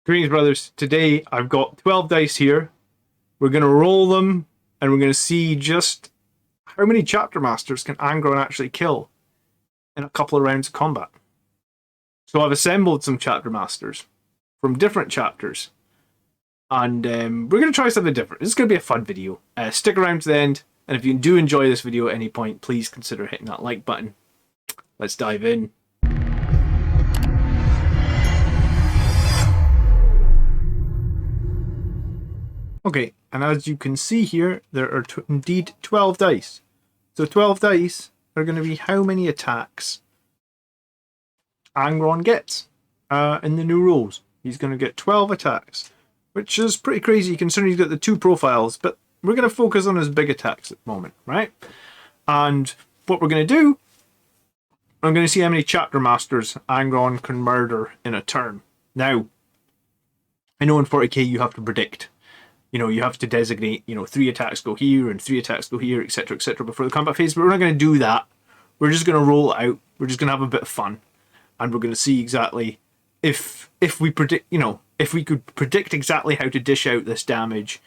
Greetings, brothers. Today I've got 12 dice here. We're going to roll them, and we're going to see just how many chapter masters can Angron actually kill in a couple of rounds of combat. So I've assembled some chapter masters from different chapters, and we're going to try something different. This is going to be a fun video. Stick around to the end, and if you do enjoy this video at any point, please consider hitting that like button. Let's dive in. Okay, and as you can see here, there are indeed 12 dice. So 12 dice are going to be how many attacks Angron gets in the new rules. He's going to get 12 attacks, which is pretty crazy considering he's got the two profiles, but we're going to focus on his big attacks at the moment, right? And what we're going to do, I'm going to see how many chapter masters Angron can murder in a turn. Now, I know in 40k you have to predict. You have to designate, 3 attacks go here and 3 attacks go here, etc., before the combat phase, but we're not going to do that. We're just going to roll it out. We're just going to have a bit of fun, and we're going to see exactly if we predict, if we could predict exactly how to dish out this damage,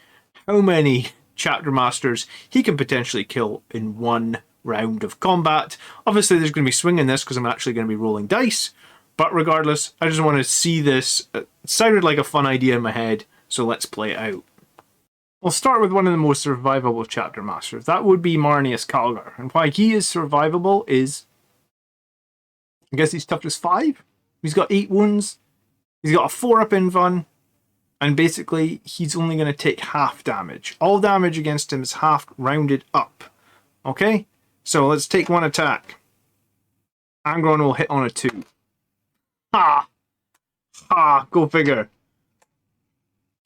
how many chapter masters he can potentially kill in one round of combat. Obviously, there's going to be swinging this because I'm actually going to be rolling dice, but regardless, I just want to see this. It sounded like a fun idea in my head, so let's play it out. We'll start with one of the most survivable chapter masters. That would be Marneus Calgar. And why he is survivable is, I guess he's toughness 5. He's got 8 wounds. He's got a 4-up invuln. And basically, he's only going to take half damage. All damage against him is half rounded up. Okay? So let's take one attack. Angron will hit on a 2. Ha! Ha! Go figure.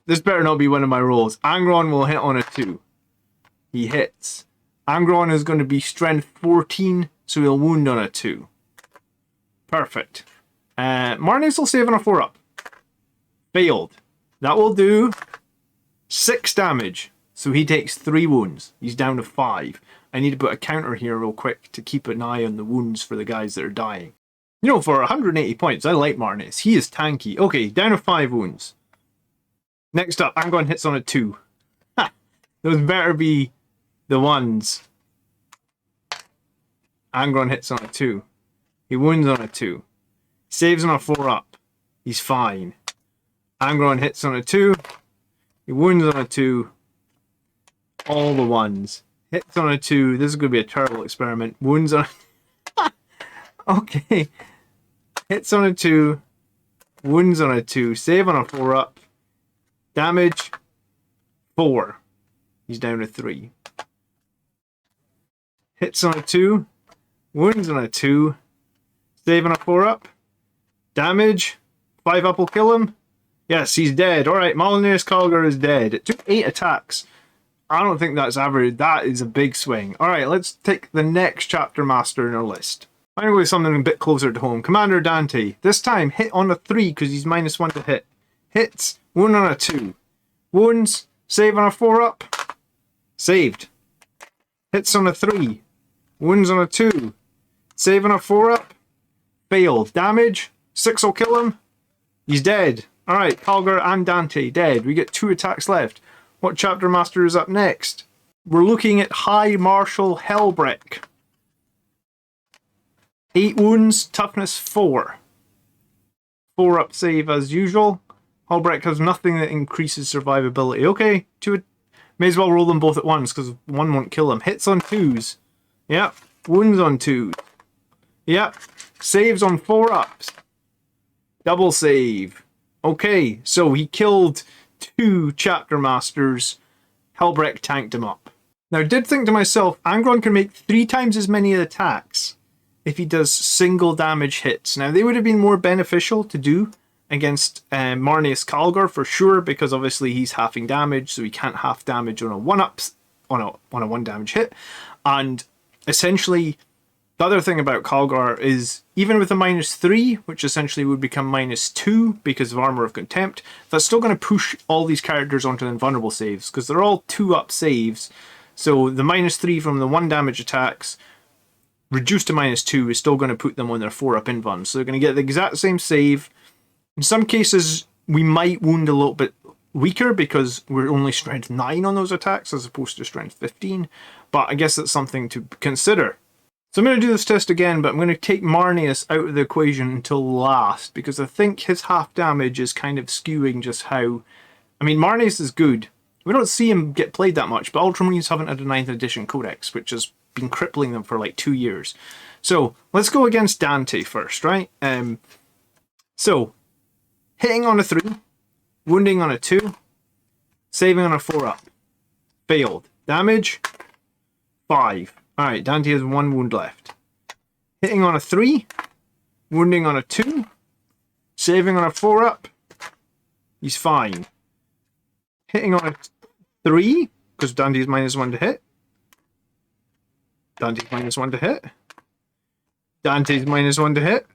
This better not be one of my rolls. Angron will hit on a 2. He hits. Angron is going to be strength 14, so he'll wound on a 2. Perfect. Marneus will save on a 4-up. Failed. That will do 6 damage, so he takes 3 wounds. He's down to 5. I need to put a counter here real quick to keep an eye on the wounds for the guys that are dying. For 180 points, I like Marneus. He is tanky. Okay, down to 5 wounds. Next up, Angron hits on a 2. Ha! Those better be the ones. Angron hits on a 2. He wounds on a 2. Saves on a 4-up. He's fine. Angron hits on a 2. He wounds on a 2. All the ones. Hits on a 2. This is going to be a terrible experiment. Wounds on a... Okay. Hits on a 2. Wounds on a 2. Save on a 4-up. Damage 4. He's down to 3. Hits on a 2. Wounds on a 2. Save on a 4-up. Damage 5-up will kill him. Yes, he's dead. Alright, Marneus Calgar is dead. It took 8 attacks. I don't think that's average. That is a big swing. Alright, let's take the next chapter master in our list. I'm going to go with something a bit closer to home. Commander Dante. This time, hit on a 3 because he's -1 to hit. Hits. Wound on a 2. Wounds. Save on a 4-up. Saved. Hits on a 3. Wounds on a 2. Save on a 4-up. Failed. Damage. 6 will kill him. He's dead. Alright, Calgar and Dante dead. We get 2 attacks left. What chapter master is up next? We're looking at High Marshal Helbrecht. 8 wounds. Toughness 4. 4-up save as usual. Helbrecht has nothing that increases survivability. Okay, 2. May as well roll them both at once because 1 won't kill him. Hits on 2s. Yep. Wounds on 2s. Yep. Saves on 4-ups. Double save. Okay, so he killed 2 chapter masters. Helbrecht tanked him up. Now I did think to myself, Angron can make 3 times as many attacks if he does single damage hits. Now they would have been more beneficial to do against Marneus Calgar for sure, because obviously he's halving damage, so he can't half damage on a 1-up on a 1 damage hit. And essentially, the other thing about Calgar is even with a -3, which essentially would become -2 because of Armor of Contempt, that's still going to push all these characters onto invulnerable saves because they're all 2-up saves. So the -3 from the 1 damage attacks reduced to -2 is still going to put them on their 4-up invuln. So they're going to get the exact same save. In some cases, we might wound a little bit weaker because we're only strength 9 on those attacks as opposed to strength 15. But I guess that's something to consider. So I'm going to do this test again, but I'm going to take Marneus out of the equation until last, because I think his half damage is kind of skewing just how... I mean, Marneus is good. We don't see him get played that much, but Ultramarines haven't had a 9th edition codex, which has been crippling them for like 2 years. So let's go against Dante first, right? So, hitting on a 3, wounding on a 2, saving on a 4-up. Failed. Damage, 5. Alright, Dante has 1 wound left. Hitting on a 3, wounding on a 2, saving on a 4-up. He's fine. Hitting on a 3, because Dante's -1 to hit. Dante's -1 to hit. Dante's -1 to hit.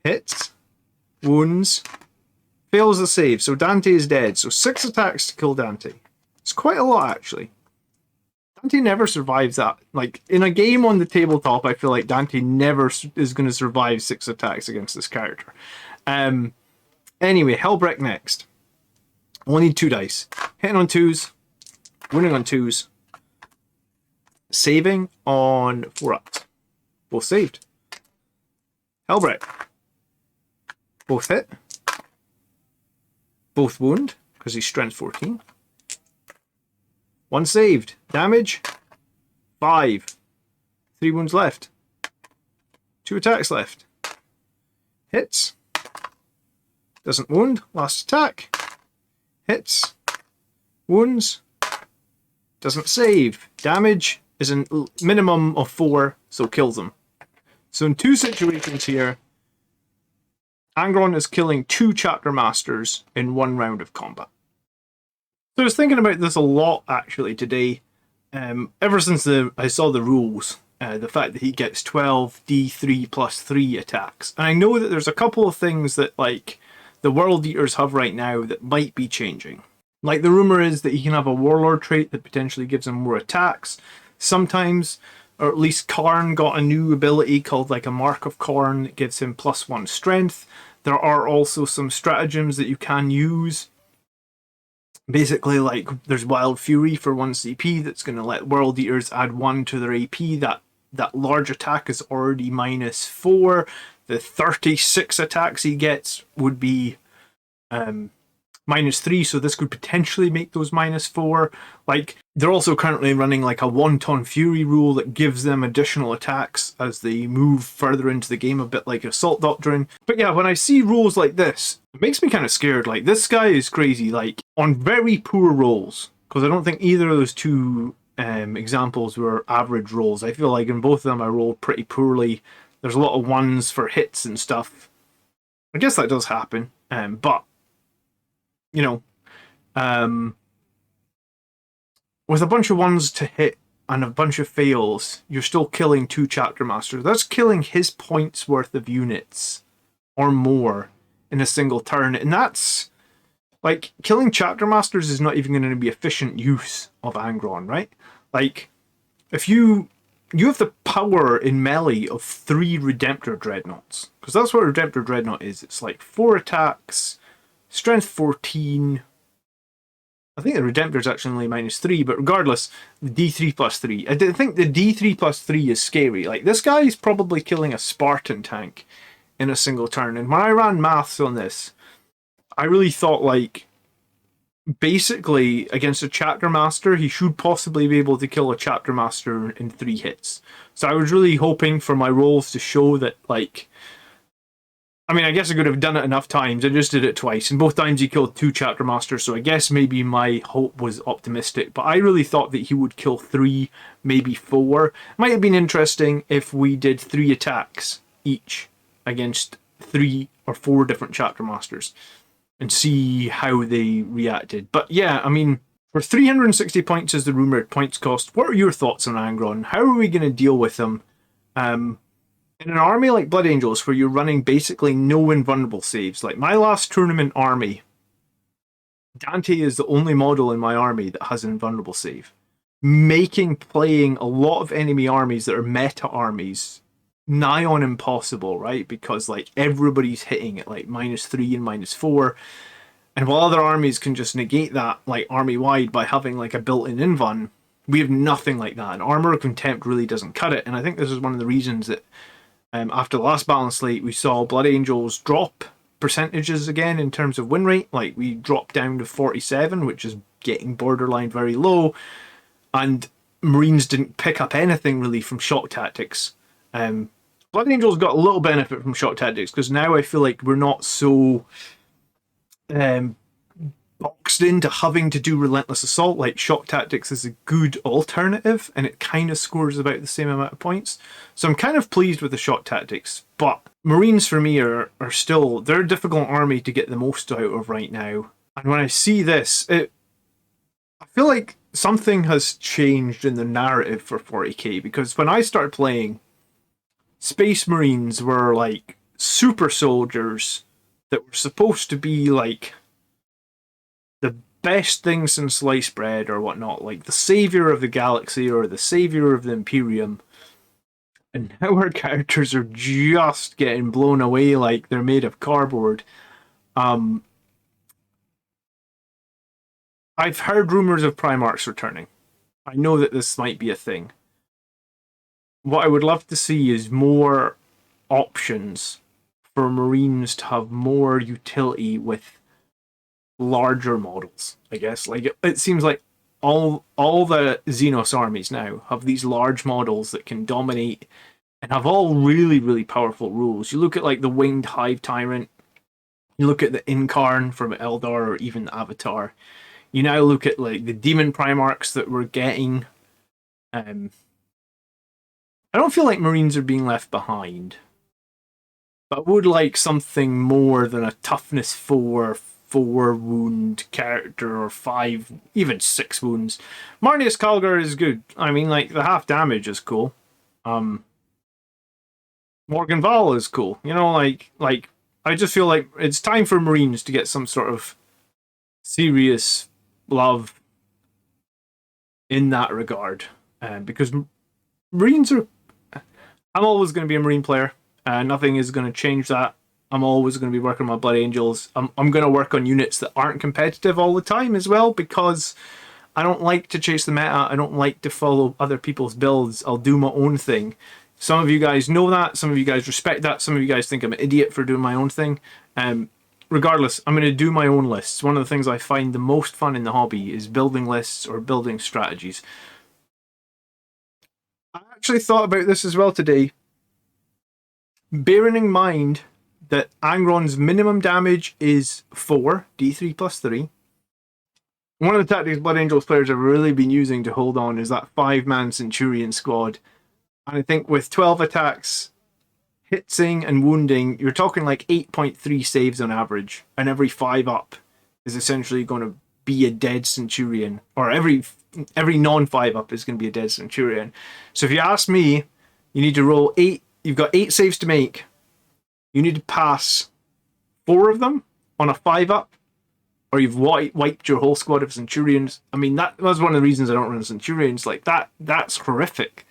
Hits. Wounds. Fails the save, so Dante is dead. So 6 attacks to kill Dante. It's quite a lot, actually. Dante never survives that. Like, in a game on the tabletop, I feel like Dante never is going to survive 6 attacks against this character. Anyway, Hellbreak next. Only need 2 dice. Hitting on 2s. Winning on 2s. Saving on 4-ups. Both saved. Hellbreak. Both hit. Both wound, because he's strength 14. 1 saved. Damage, 5. 3 wounds left. 2 attacks left. Hits. Doesn't wound. Last attack. Hits. Wounds. Doesn't save. Damage is a minimum of 4, so kills him. So in 2 situations here, Angron is killing 2 chapter masters in 1 round of combat. So I was thinking about this a lot actually today. Ever since I saw the rules, the fact that he gets 12 D3 plus 3 attacks. And I know that there's a couple of things that like the World Eaters have right now that might be changing. Like the rumor is that he can have a Warlord trait that potentially gives him more attacks. Sometimes, or at least Khorne got a new ability called like a Mark of Khorne that gives him +1 strength. There are also some stratagems that you can use. Basically, like, there's Wild Fury for 1 CP that's going to let World Eaters add 1 to their AP. That large attack is already -4. The 36 attacks he gets would be -3, so this could potentially make those -4. Like, they're also currently running like a 1-ton Fury rule that gives them additional attacks as they move further into the game, a bit like Assault Doctrine. But yeah, when I see rules like this, it makes me kind of scared. Like, this guy is crazy, like, on very poor rolls, because I don't think either of those 2 examples were average rolls. I feel like in both of them I rolled pretty poorly. There's a lot of 1s for hits and stuff. I guess that does happen, but you know, with a bunch of 1s to hit and a bunch of fails, you're still killing 2 chapter masters. That's killing his points worth of units or more in a single turn, and that's like killing chapter masters is not even going to be efficient use of Angron, right? Like, if you have the power in melee of 3 Redemptor Dreadnoughts, because that's what Redemptor Dreadnought is. It's like 4 attacks, strength 14. I think the Redemptor is actually only -3, but regardless, the D3 plus 3. I think the D3 plus 3 is scary. Like, this guy is probably killing a Spartan tank in a single turn. And when I ran maths on this, I really thought, like, basically against a chapter master, he should possibly be able to kill a chapter master in 3 hits. So I was really hoping for my rolls to show that, like, I mean, I guess I could have done it enough times. I just did it twice, and both times he killed 2 chapter masters, so I guess maybe my hope was optimistic. But I really thought that he would kill 3, maybe 4. Might have been interesting if we did 3 attacks each against 3 or 4 different chapter masters and see how they reacted. But yeah, I mean, for 360 points as the rumoured points cost, what are your thoughts on Angron? How are we going to deal with him? In an army like Blood Angels, where you're running basically no invulnerable saves, like my last tournament army, Dante is the only model in my army that has an invulnerable save, making playing a lot of enemy armies that are meta armies nigh on impossible, right? Because like everybody's hitting at like -3 and -4, and while other armies can just negate that like army wide by having like a built-in invuln, we have nothing like that. And Armor of Contempt really doesn't cut it. And I think this is one of the reasons that after the last balance slate, we saw Blood Angels drop percentages again in terms of win rate. Like we dropped down to 47, which is getting borderline very low, and Marines didn't pick up anything really from shock tactics. Blood Angels got a little benefit from shock tactics because now I feel like we're not so boxed into having to do relentless assault. Like shock tactics is a good alternative, and it kind of scores about the same amount of points. So I'm kind of pleased with the shock tactics, but Marines for me are still, they're a difficult army to get the most out of right now. And when I see this, I feel like something has changed in the narrative for 40k, because when I started playing, Space Marines were like super soldiers that were supposed to be like the best thing since sliced bread or whatnot, like the savior of the galaxy or the savior of the Imperium. And now our characters are just getting blown away like they're made of cardboard. I've heard rumors of Primarchs returning. I know that this might be a thing. What I would love to see is more options for Marines to have more utility with larger models, I guess. Like it seems like all the Xenos armies now have these large models that can dominate and have all really, really powerful rules. You look at like the Winged Hive Tyrant, you look at the Incarn from Eldar or even the Avatar. You now look at like the Daemon Primarchs that we're getting. I don't feel like Marines are being left behind, but I would like something more than a toughness 4 wound character, or 5, even 6 wounds. Marneus Calgar is good. I mean, like the half damage is cool. Morgan Val is cool. You know, like I just feel like it's time for Marines to get some sort of serious love in that regard, because Marines are. I'm always going to be a Marine player. Nothing is going to change that. I'm always going to be working on my Blood Angels. I'm going to work on units that aren't competitive all the time as well, because I don't like to chase the meta. I don't like to follow other people's builds. I'll do my own thing. Some of you guys know that. Some of you guys respect that. Some of you guys think I'm an idiot for doing my own thing. Regardless, I'm going to do my own lists. One of the things I find the most fun in the hobby is building lists or building strategies. I actually thought about this as well today. Bearing in mind that Angron's minimum damage is 4, D3 plus 3. One of the tactics Blood Angels players have really been using to hold on is that 5-man Centurion squad. And I think with 12 attacks, hitting and wounding, you're talking like 8.3 saves on average. And every 5 up is essentially going to be a dead Centurion. Or every non-5 up is going to be a dead Centurion. So if you ask me, you need to roll 8. You've got 8 saves to make. You need to pass 4 of them on a 5 up, or you've wiped your whole squad of Centurions. I mean, that was one of the reasons I don't run Centurions. Like that's horrific.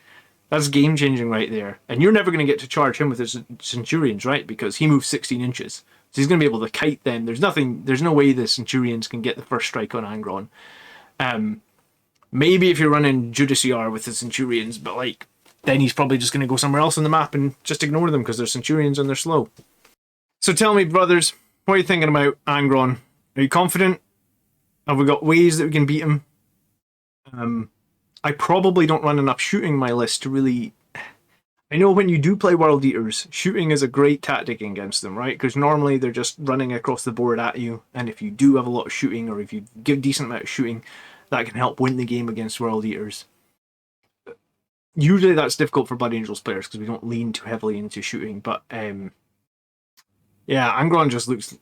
That's game changing right there. And you're never going to get to charge him with his Centurions, right? Because he moves 16 inches. So he's going to be able to kite them. There's no way the Centurions can get the first strike on Angron. Maybe if you're running Judiciar with the Centurions, but like, then he's probably just going to go somewhere else on the map and just ignore them because they're Centurions and they're slow. So tell me, brothers, what are you thinking about Angron? Are you confident? Have we got ways that we can beat him? I probably don't run enough shooting in my list to really... I know when you do play World Eaters, shooting is a great tactic against them, right? Because normally they're just running across the board at you, and if you do have a lot of shooting, or if you give a decent amount of shooting, that can help win the game against World Eaters. Usually that's difficult for Blood Angels players because we don't lean too heavily into shooting, but yeah, Angron just looks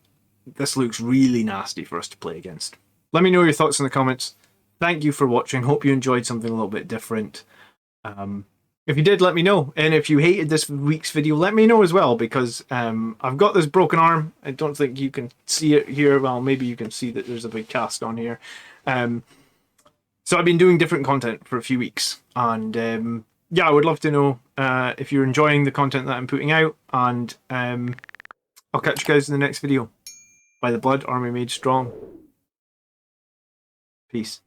really nasty for us to play against. Let me know your thoughts in the comments. Thank you for watching. Hope you enjoyed something a little bit different. If you did, let me know. And if you hated this week's video, let me know as well, because I've got this broken arm. I don't think you can see it here. Well, maybe you can see that there's a big cast on here. So I've been doing different content for a few weeks, and yeah, I would love to know if you're enjoying the content that I'm putting out, and I'll catch you guys in the next video. By the blood, army made strong. Peace.